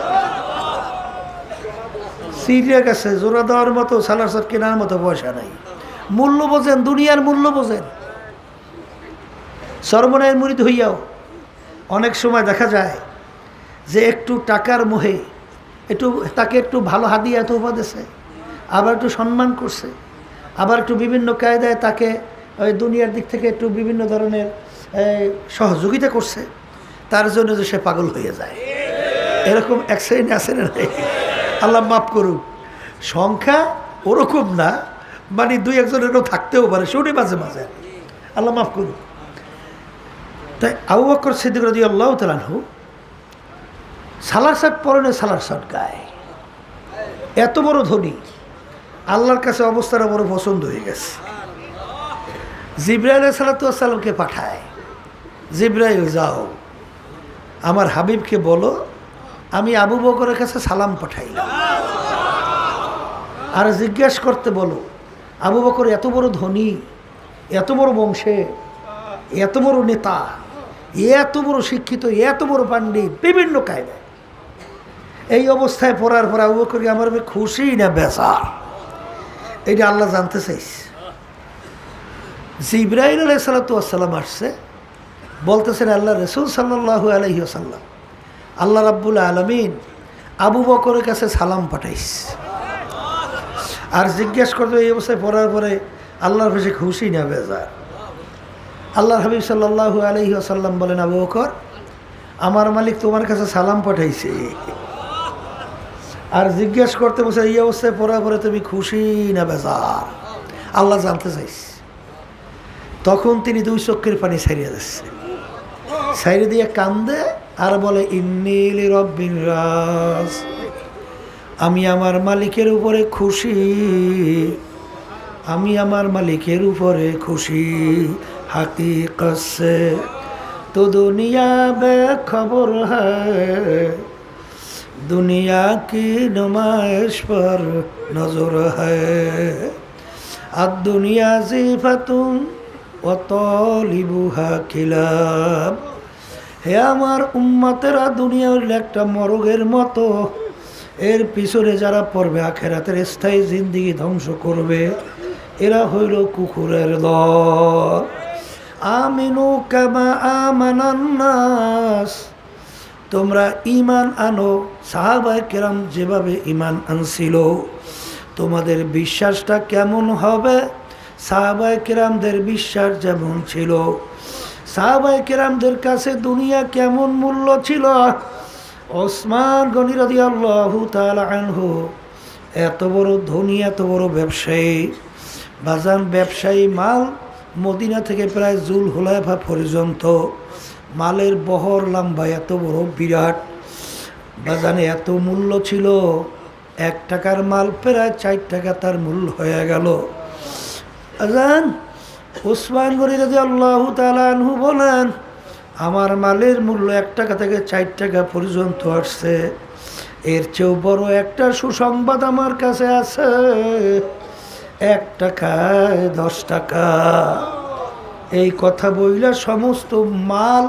সিরিয়া গেছে, জোড়া দেওয়ার মতো সালার শট কেনার মতো পয়সা নাই। মূল্য বোঝেন, দুনিয়ার মূল্য বোঝেন। সর্বনায়ের মুরিদ হইয়াও অনেক সময় দেখা যায় যে একটু টাকার মোহে তাকে একটু ভালো হাদিয়া তোফা দিয়েছে, আবার একটু সম্মান করছে, আবার একটু বিভিন্ন কায়দায় তাকে ওই দুনিয়ার দিক থেকে একটু বিভিন্ন ধরনের সহযোগিতা করছে, তার জন্য যে সে পাগল হয়ে যায়। এরকম এক শ্রেণী আছে না? আল্লাহ মাফ করুক, সংখ্যা ওরকম না, মানে দুই একজনেরও থাকতেও পারে, শুনি মাঝে মাঝে, আল্লাহ মাফ করুক। তাই আবু বকর সিদ্দিক রাদিয়াল্লাহু তাআলা আনহু সালার শার্ট পরনে সালার শার্ট গায়ে, এত বড় ধনী, আল্লাহর কাছে অবস্থাটা বড় পছন্দ হয়ে গেছে। জিবরাইল আলাইহিস সালামকে পাঠায়, জিবরাইল যাও আমার হাবিবকে বলো আমি আবু বকরের কাছে সালাম পাঠাইলাম, আর জিজ্ঞেস করতে বলো আবু বকর এত বড় ধনী, এত বড় বংশে, এত বড় নেতা, এত বড় শিক্ষিত, এত বড় পণ্ডিত, বিভিন্ন কায়দায়, এই অবস্থায় পড়ার পর আবু বকর আমার খুশি না বেজার, এইটা আল্লাহ জানতে চাইছে। জিবরাইল আলাইহিস সালাম আসছে, বলতেছেন আল্লাহ রাসূল সাল্লাল্লাহু আলাইহি ওয়াসাল্লাম, আল্লাহ রাব্বুল আলামিন আবু বকরের কাছে সালাম পাঠাইছে, আর জিজ্ঞেস করবে এই অবস্থায় পড়ার পরে আল্লাহর কাছে খুশি না বেজার। আল্লাহর হাবিব সাল্লাল্লাহু আলাইহি ওয়াসাল্লাম বলেন, আবু বকর আমার মালিক তোমার কাছে সালাম পাঠাইছে, আর জিজ্ঞেস করতে বসে এই অবস্থায় পড়ার পরে তুমি খুশি না বেজার, আল্লাহ জানতে চাইছে। তখন তিনি দুই চোখের পানি ছাড়িয়ে দিচ্ছে, ছাড়িয়ে দিয়ে কান্দে আর বলে ইন্নী লিরাব্বির রাস, আমি আমার মালিকের উপরে খুশি, আমি আমার মালিকের উপরে খুশি। হাকিকত সে তো দুনিয়া বেখবর হ্যায়, দুনিয়া কি নুমাইশ পর নজর হ্যায়, আর দুনিয়া জিফাতুন ও তলিবুহা কিলাব। হে আমার উম্মতেরা, দুনিয়া হইল একটা মরগের মতো, এর পিছনে যারা পড়বে আখেরাতের স্থায়ী জিন্দিগি ধ্বংস করবে, এরা হইল কুকুরের দল। আমিনু কামা আমানান নাস, তোমরা ঈমান আনো সাহাবায়ে কেরাম যেভাবে ঈমান আনছিল, তোমাদের বিশ্বাসটা কেমন হবে সাহাবায়ে কেরামদের বিশ্বাস যেমন ছিল। সাহাবায়ে কেরামদের কাছে দুনিয়া কেমন মূল্য ছিল। ওসমান গনি রাদিয়াল্লাহু তাআলা আনহু এত বড় ধনী, এত বড় ব্যবসায়ী, বাজান ব্যবসায়ী মাল মদিনা থেকে প্রায় জুল হুলাইফা পর্যন্ত মালের বহর লম্বা এত বড় বিরাট, বাজানে এত মূল্য ছিল, 1 টাকার মাল প্রায় 4 টাকা তার মূল্য হয়ে গেল। আজান ওসমান গনি রাদিয়াল্লাহু তাআলা আনহু বলেন, আমার মালের মূল্য 1 টাকা থেকে 4 টাকা পর্যন্ত আসছে, এর চেয়েও বড় একটা সুসংবাদ আমার কাছে আছে, 1 টাকায় 10 টাকা। এই কথা বইলা সমস্ত মাল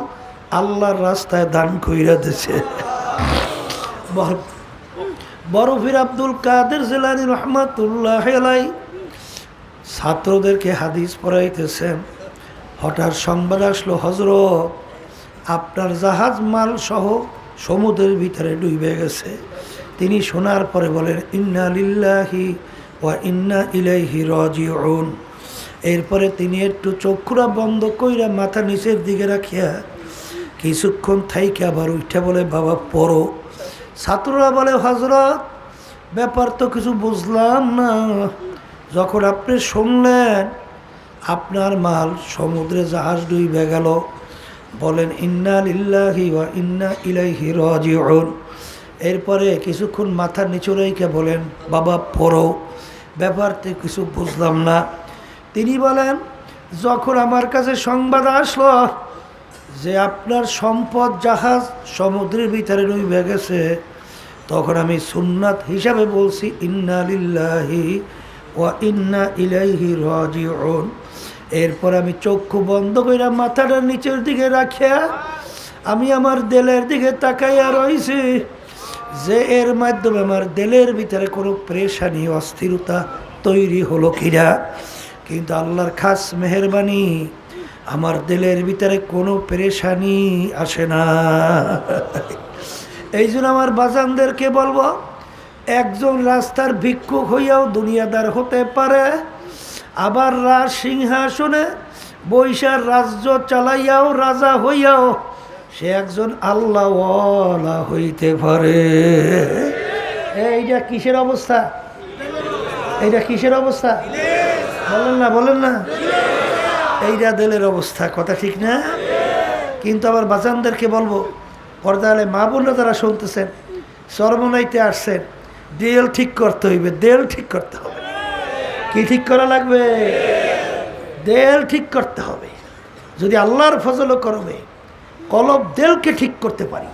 আল্লাহর রাস্তায় দান কইরা দিছে। বরফির আব্দুল কাদের জিলানী রহমাতুল্লাহ আলাইহি ছাত্রদেরকে হাদিস পড়াইতেছেন, হঠাৎ সংবাদ আসলো, হযরত আপনার জাহাজ মাল সহ সমুদ্রের ভিতরে ডুবে গেছে। তিনি শোনার পরে বলেন ইন্না লিল্লাহি ওয়া ইন্না ইলাইহি রাজিউন। এরপরে তিনি একটু চক্ষুরা বন্ধ কইরা মাথা নিচের দিকে রাখিয়া কিছুক্ষণ থাইকে আবার উঠে বলে বাবা পড়ো। ছাত্ররা বলে হযরত ব্যাপার তো কিছু বুঝলাম না, যখন আপনি শুনলেন আপনার মাল সমুদ্রে জাহাজ ডুবে গেল, বলেন ইন্না লিল্লাহি ওয়া ইন্না ইলাইহি রাজিউন। এরপরে কিছুক্ষণ মাথা নিচু রেখে বলেন বাবা পড়ো, ব্যাপারতে কিছু বুঝলাম না। তিনি বলেন যখন আমার কাছে সংবাদ আসলো যে আপনার সম্পদ জাহাজ সমুদ্রের ভিতরে ডুবে গেছে, তখন আমি সুন্নাত হিসাবে বলছি ইন্না লিল্লাহি ওয়া ইন্না ইলাইহি রাজিউন। এরপর আমি চক্ষু বন্ধ করে মাথাটা নিচের দিকে রাখিয়া আমি আমার দিলের দিকে তাকাইয়া রয়েছি যে এর মাধ্যমে আমার দিলের ভিতরে কোনো পেরেশানি অস্থিরতা তৈরি হলো কিনা। কিন্তু আল্লাহর খাস মেহেরবানি, আমার দিলের ভিতরে কোনো পেরেশানি আসে না। এই জন্য আমার বাজানদেরকে বলবো, একজন রাস্তার ভিক্ষুক হইয়াও দুনিয়াদার হতে পারে, আবার রাজ সিংহাসনে বৈশার রাজ্য চালাইয়াও রাজা হইয়াও সে একজন আল্লাহওয়ালা হইতে পারে। এইটা কিসের অবস্থা? এইটা কিসের অবস্থা? বলেন না এইটা দিলের অবস্থা। কথা ঠিক না? কিন্তু আবার বাজানদেরকে বলবো, পর্দালে মা বোনরা তারা শুনতেছেন, চরমনাইতে আসছেন, দেল ঠিক করতে হইবে, দেল ঠিক করতে হবে। কি ঠিক করা লাগবে? দেল ঠিক করতে হবে। যদি আল্লাহর ফজল করবে কলব দেলকে ঠিক করতে পারি,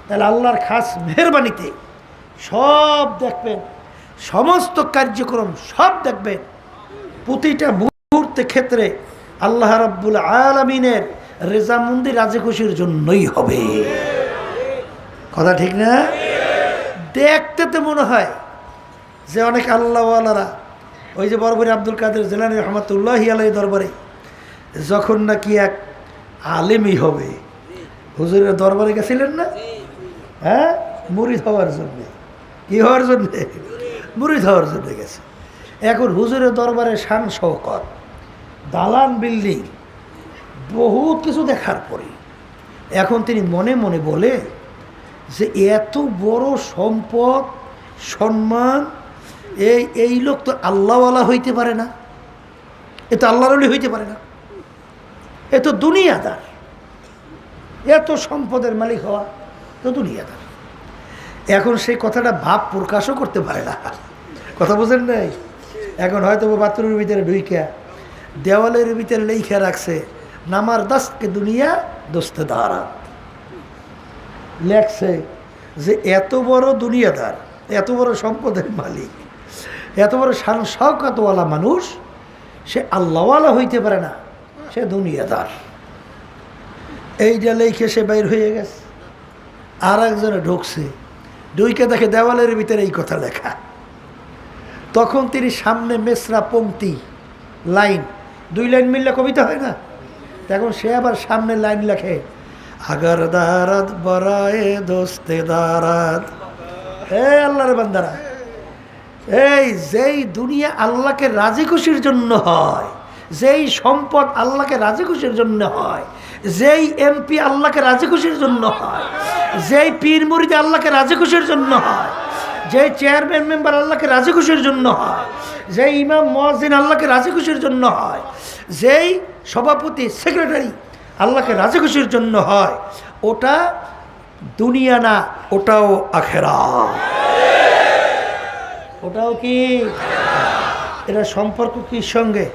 তাহলে আল্লাহর খাস মেহরবানিতে সব দেখবেন, সমস্ত কার্যক্রম সব দেখবেন, প্রতিটা মুহূর্তে ক্ষেত্রে আল্লাহ রাব্বুল আলামিনের রেজামন্দি রাজি খুশির জন্যই হবে। কথা ঠিক না? দেখতে তো মনে হয় যে অনেক আল্লাহওয়ালারা, ওই যে বরবরী আব্দুল কাদের জিলানী রহমাতুল্লাহি আলাইহি দরবারে যখন নাকি এক আলেমই হবে, হুজুরের দরবারে গেছিলেন না? হ্যাঁ, মুরিদ হওয়ার জন্যে। কি হওয়ার জন্যে? মুরিদ হওয়ার জন্য গেছে। এখন হুজুরের দরবারে শান শওকত, দালান বিল্ডিং, বহুত কিছু দেখার পরে এখন তিনি মনে মনে বলে যে এত বড় সম্পদ সম্মান, এই লোক তো আল্লাহওয়ালা হইতে পারে না, এ তো আল্লাহর ওলি হইতে পারে না, এ তো দুনিয়াদার। এত সম্পদের মালিক হওয়া তো দুনিয়াদার। এখন সেই কথাটা ভাব প্রকাশও করতে পারে না। কথা বোঝেন নাই? এখন হয়তো বাথরুমের ভিতরে ঢুইকা দেওয়ালের ভিতরে লেখা রাখছে, নামার দাসকে দুনিয়া দোস্তে দাঁড়া। লেখছে যে এত বড় দুনিয়াদার, এত বড় সম্পদের মালিক, এত বড় শান শওকতওয়ালা মানুষ, সে আল্লাহওয়ালা হইতে পারে না, সে দুনিয়াদার। এইটা লেখে সে বাইর হয়ে গেছে। আর একজনে ঢুকছে, ঢুইকে দেখে দেওয়ালের ভিতরে এই কথা লেখা। তখন তিনি সামনে মেসরা পংক্তি লাইন, 2 লাইন মিললে কবিতা হয় না? তখন সে আবার সামনে লাইন লেখে, আগার দারাত বরায়ে দোস্তে দারাত। আল্লাহর বান্দারা, এই যেই দুনিয়া আল্লাহকে রাজি খুশির জন্য হয়, যেই সম্পদ আল্লাহকে রাজি খুশির জন্য হয়, যেই এমপি আল্লাহকে রাজি খুশির জন্য হয়, যেই পীর মুরিদ আল্লাহকে রাজি খুশির জন্য হয়, যেই চেয়ারম্যান মেম্বার আল্লাহকে রাজি খুশির জন্য হয়, যেই ইমাম মুয়াজ্জিন আল্লাহকে রাজি খুশির জন্য হয়, যেই সভাপতি সেক্রেটারি আল্লাহকে রাজি খুশির জন্য হয়, ওটা দুনিয়া না, ওটাও আখিরাত। ওটাও কি? এটা সম্পর্ক কির সঙ্গে?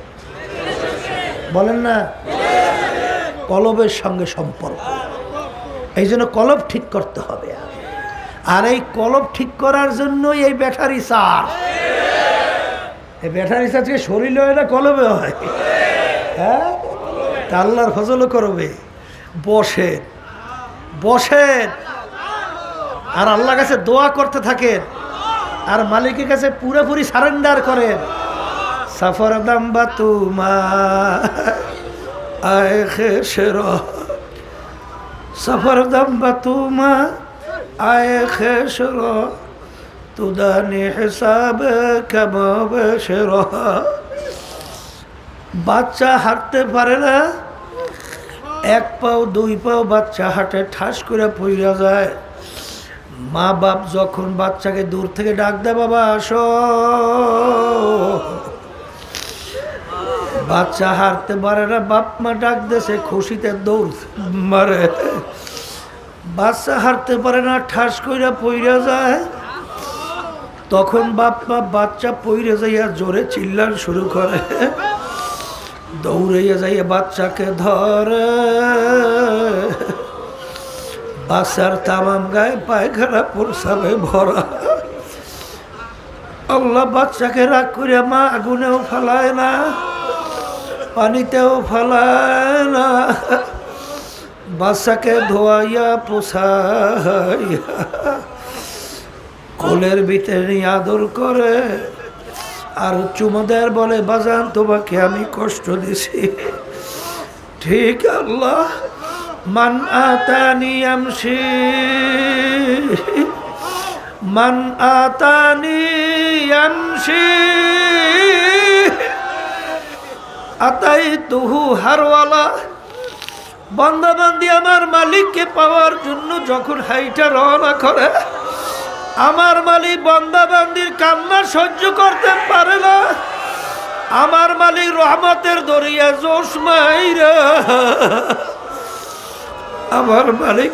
বলেন না? কলবের সঙ্গে সম্পর্ক। এই জন্য কলব ঠিক করতে হবে। আর এই কলব ঠিক করার জন্য এই ব্যাটারি চার্জ, এই ব্যাটারি চার্জকে শরীরে হয় না, কলবে হয়। হ্যাঁ, তা আল্লাহর ফজলও করবে। বসেন বসেন আর আল্লাহর কাছে দোয়া করতে থাকেন, আর মালিকের কাছে পুরোপুরি সারেন্ডার করেন। সফর দাম্বা তুমা আয় খেসরা, সফর দাম্বা তুমা আয় খেসরা, তুদানি হিসাব কামাবেশরা। বাচ্চা হাঁটতে পারে না, 1 পাও 2 পাও বাচ্চা হাঁটে, ঠাস করে পইরা যায়। মা বাপ যখন বাচ্চাকে দূর থেকে ডাক দেয়, বাবা আসো, বাচ্চা হাঁটতে পারে না, বাপ মা ডাক দেশে খুশিতে দৌড় মারে। বাচ্চা হাঁটতে পারে না, ঠাস কইরা পইরা যায়। তখন বাপ মা বাচ্চা পইরে যাইয়া জোরে চিল্লান শুরু করে, দৌড়াইয়া যাইয়া বাচ্চাকে ধরে। বাচ্চার তামাম গায়ে পায়খানা প্রসাবে ভরা। আল্লাহ বাচ্চাকে রাগ করে মা আগুনেও ফালায় না, পানিতেও ফালায় না, বাচ্চাকে ধোয়াইয়া পোছাইয়া কোলের ভিতরে নিয়ে আদর করে। আর চুমোদের বলে, বাজান তোমাকে আমি কষ্ট দিছি। ঠিক আল্লাহ, মান আতানি আমশি, মান আতানি আমশি আতাইতুহু হারওয়ালা বান্দাবান্দি আমার মালিককে পাওয়ার জন্য যখন হাইটা রওনা করে, আমার মালিক বান্দাবান্দির কান্না সহ্য করতে পারে না। আমার মালিক রহমতের দরিয়া জোশ মাইরা আমার মালিক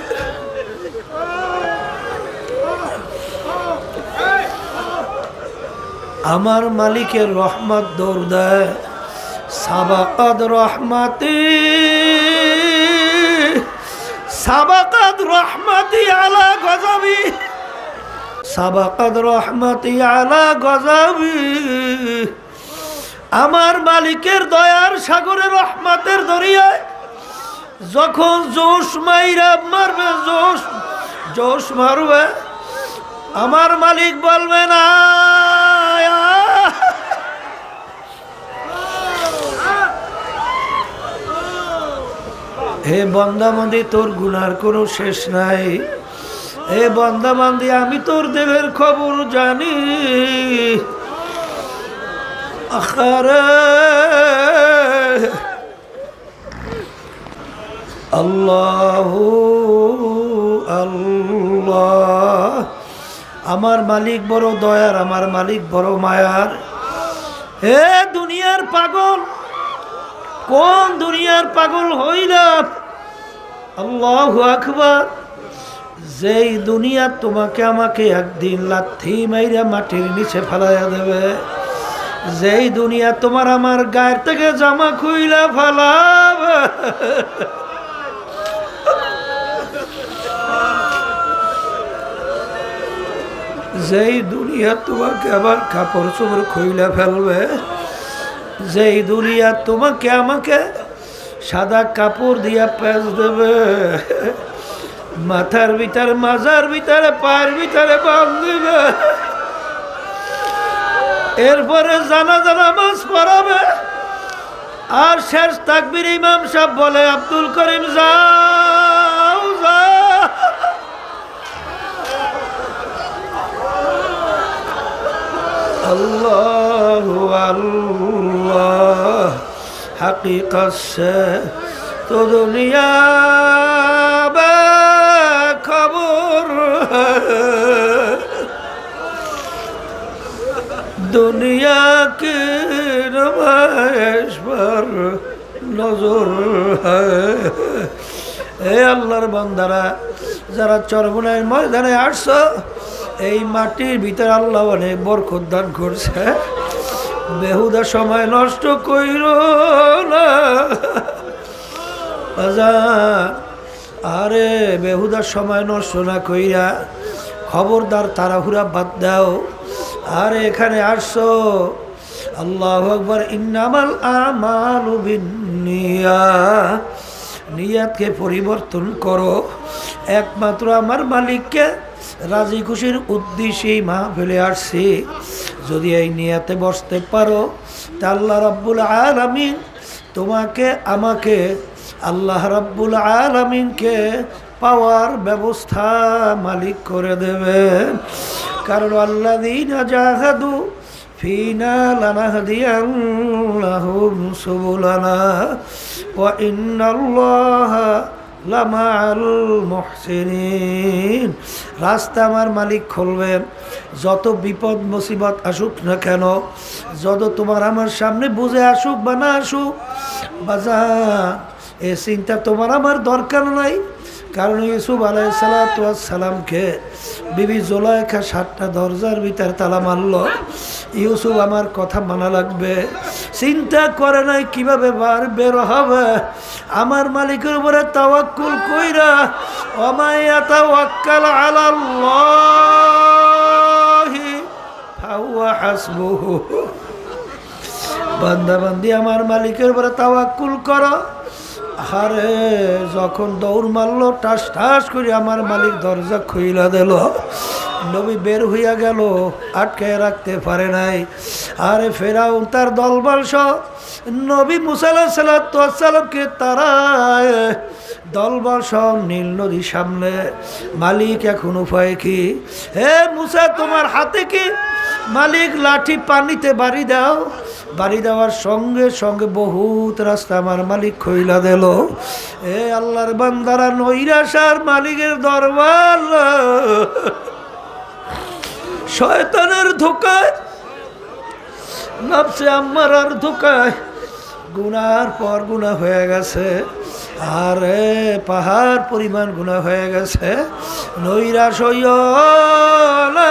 আমার মালিকের রহমত দৌড় দেয়। সাবাকাত রহমতি সাবাকাত রহমতি আলা গজাবি সাবাকাত রহমতি আলা গজাবি। আমার মালিকের দয়ার সাগরে রহমতের দরিয়ায় যখন জোশ মাইরা মারবে, জোশ মারবে, আমার মালিক বলবে না হে বান্দাবান্দি তোর গুনার কোনো শেষ নাই, হে বান্দাবান্দি আমি তোর দিলের খবর জানি। আখারে আল্লাহু আল্লাহ, আমার মালিক বড় দয়ার, আমার মালিক বড় মায়ার। হে দুনিয়ার পাগল, কোন দুনিয়ার পাগল হইলা? আল্লাহু আকবার। যেই দুনিয়া তোমাকে আমাকে একদিন লাথি মাইরা মাটির নিচে ফেলাইয়া দেবে, যেই দুনিয়া তোমার আমার গায়ের থেকে জামা খুইলা ফেলাবে, যেই দুনিয়া তোমাকে আবার কাপড় চোপড় খুইলা ফেলবে, যেই দুনিয়া তোমাকে আমাকে সাদা কাপড় দিয়া পেঁচ দেবে, মাথার ভিতরে মাজার ভিতরে পায়ের ভিতরে বাঁধবে, এরপরে জানাজা নামাজ পড়াবে, আর শেষ তাকবীর ইমাম সাহেব বলে আব্দুল করিম যাও যাও। আল্লাহু আল্লাহ हकीकत से तो दुनिया बेखबर है, दुनिया की नुमाइश पर नजर है। ए আল্লাহর বান্দারা যারা চরমনাইয়ের ময়দানে আসছো, এই মাটির ভিতরে আল্লাহ অনেক বরকত দান করছে। বেহুদা সময় নষ্ট কইর না বাজার, আরে বেহুদা সময় নষ্ট না কইরা খবরদার তাড়াহুড়া বাদ দাও। আর এখানে আসছো, আল্লাহু আকবার। ইন্নামাল আমালু বিন্নিয়াত, নিয়াতকে পরিবর্তন করো, একমাত্র আমার মালিককে রাজি খুশির উদ্দেশ্যেই মাহফিলে আসছি। যদি এই নিয়াতে বসতে পারো তা আল্লাহ রাব্বুল আলামিন তোমাকে আমাকে আল্লাহ রাব্বুল আলামিনকে পাওয়ার ব্যবস্থা মালিক করে দেবেন। কারণ আল্লাযীনা জাহাদু ফিনা লানাহদিয়ান্নাহুম সুবুলানা ওয়া ইন্নাল্লাহা লামাআল মুহসিনিন। রাস্তা আমার মালিক খুলবেন। যত বিপদ মুসিবত আসুক না কেন, যত তোমার আমার সামনে বুঝে আসুক বা না আসুক, বাজান এ চিন্তা তোমার আমার দরকার নাই। কারণ ইউসুফ আলাইহিসসালামকে বিবি জুলাইখা 7টা দরজার ভিতরে তালা মারল। ইউসুফ আমার কথা মানা লাগবে, চিন্তা করে নাই কিভাবে বের হবে। আমার মালিকের উপরে তাওয়াক্কুল কইরা, ওয়া ইয়াতাওয়াক্কাল আলাল্লাহি ফাহুয়া হাসবুহু। বান্দা বান্দি আমার মালিকের উপরে তাওয়াক্কুল করো। আরে যখন দৌড় মারলো, টাস টাস করে আমার মালিক দরজা খুইলা দিল। নবী বের হইয়া গেল, আটকায় রাখতে পারে নাই। আরে ফেরাউন তার দলবল সহ নবী মুসা আলাইহিস সালামকে তারা দলবল সহ নীল নদী সামনে। মালিক এখন উপায় কি? হে মুসা তোমার হাতে কি? মালিক লাঠি পানিতে বাড়ি দাও। বাড়ি দেওয়ার সঙ্গে সঙ্গে বহুত রাস্তা আমার মালিক খইলা দিল। এ আল্লাহর বান্দারা, নৈরাশার মালিকের দরবার শয়তানের ধোকায়, নফসে আম্মারার ধোকায় গুনার পর গুনাহ হয়ে গেছে। আরে পাহাড় পরিমাণ গুনাহ হয়ে গেছে। নৈরাশ হইও না,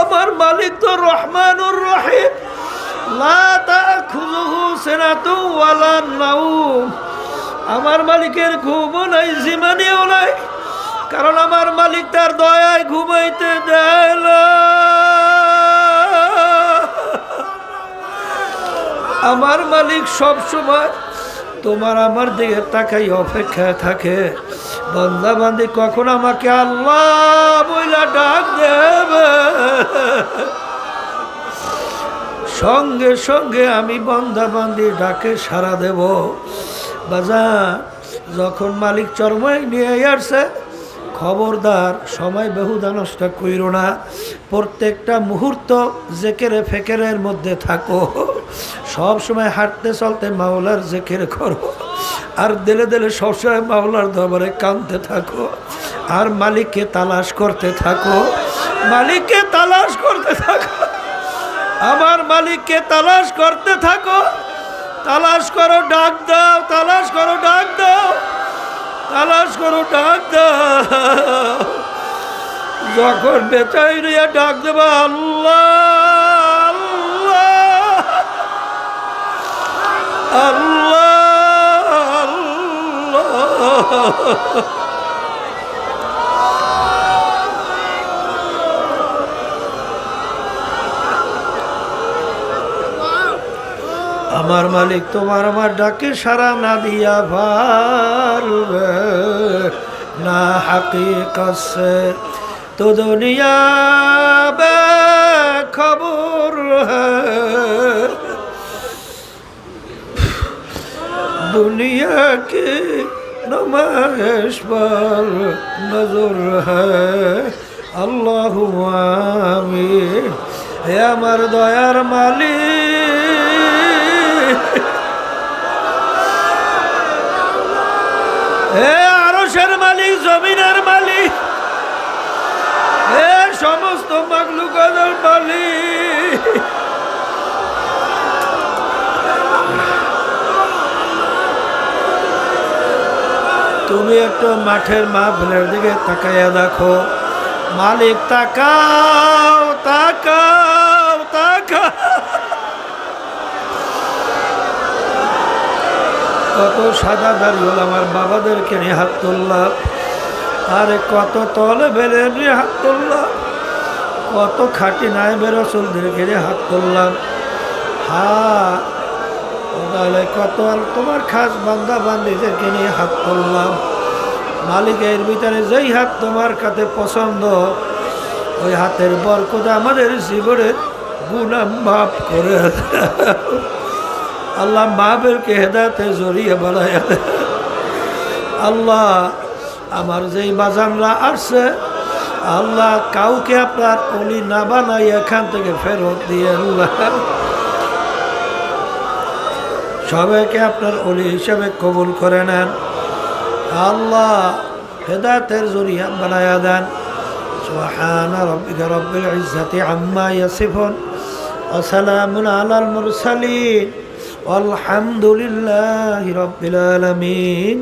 আমার মালিক তো রহমানুর রহিম, লা তাখুযুহু সিনাতু ওয়ালা নাওম। আমার মালিকের ঘুমও নাই, জিমানিও নাই, কারণ আমার মালিক তার দয়ায় ঘুমাইতে দেয় না। আমার মালিক সব সময় তোমার আমার দিকে তাকাই অপেক্ষায় থাকে, বান্দা বান্দি কখন আমাকে আল্লাহ বইলা ডাক দেবে, সঙ্গে সঙ্গে আমি বান্দা বান্দি ডাকে সাড়া দেব। বাজার যখন মালিক চরমায় নিয়ে আসছে, খবরদার সময় বেহুদা নষ্ট কইরো না, প্রত্যেকটা মুহূর্ত জেকেরে ফেকেরের মধ্যে থাকো, সব সময় হাঁটতে চলতে মাওলার জেকের করো, আর দিলে দিলে সবসময় মাওলার দরবারে কাঁদতে থাকো, আর মালিককে তালাশ করতে থাকো, মালিককে তালাশ করতে থাকো, আমার মালিককে তালাশ করতে থাকো। তালাশ করো, ডাক দাও, তালাশ করো, ডাক দাও, তালাশ করো, ডাক দাও। যখন বেচাইরিয়া ডাক দেবা আল্লাহ আল্লাহ আল্লাহ, আমার মালিক তোমার আমার ডাকে সারা না দিয়া পারবে না। হাকিকত সে তো দুনিয়া বে খবর হ্যায়, দুনিয়া কি নুমাইশ पर নজর হ্যায়। আল্লাহু আমিন। হে আমার দয়ার মালিক, হে আরশের মালিক, জমিনের মালিক, হে সমস্ত মাখলুকাতের মালিক, তুমি একটু মাঠের মাহফিলের দিকে তাকাইয়া দেখো। মালিক তাকাও, তাকাও, তাকাও। কত সাদা দাড়ি আমার বাবাদেরকে নিয়ে হাত তুললাম, আরে কত তলে বেলে নিয়ে হাত তুললাম, কত খাঁটি নায়েবে রাসূলদেরকে নিয়ে হাত তুললাম। হ্যাঁ, তাহলে কত তোমার খাস বান্দা বান্দিদেরকে নিয়ে হাত তুললাম। মালিকের ভিতরে যেই হাত তোমার কাছে পছন্দ, ওই হাতের বরকত আমাদের জীবনের গুনাহ মাফ করে আল্লাহ, মাহবেরকে হেদায়েতে জড়িয়ে বানায়। আল্লাহ, আমার যেই বাজানরা আসছে, আল্লাহ কাউকে আপনার ওলি না বানাই এখান থেকে ফেরত দিয়ে আল্লাহ সবাইকে আপনার ওলি হিসাবে কবুল করে নেন। আল্লাহ হেদায়েতের জরিয়া বানায়া দেন। সুবহানা রাব্বিকা রাব্বিল ইজ্জাতি আম্মা ইয়াসিফুন ওয়া সালামুন আলাল মুরসালিন ওয়ালহামদুলিল্লাহি রাব্বিল আলামিন।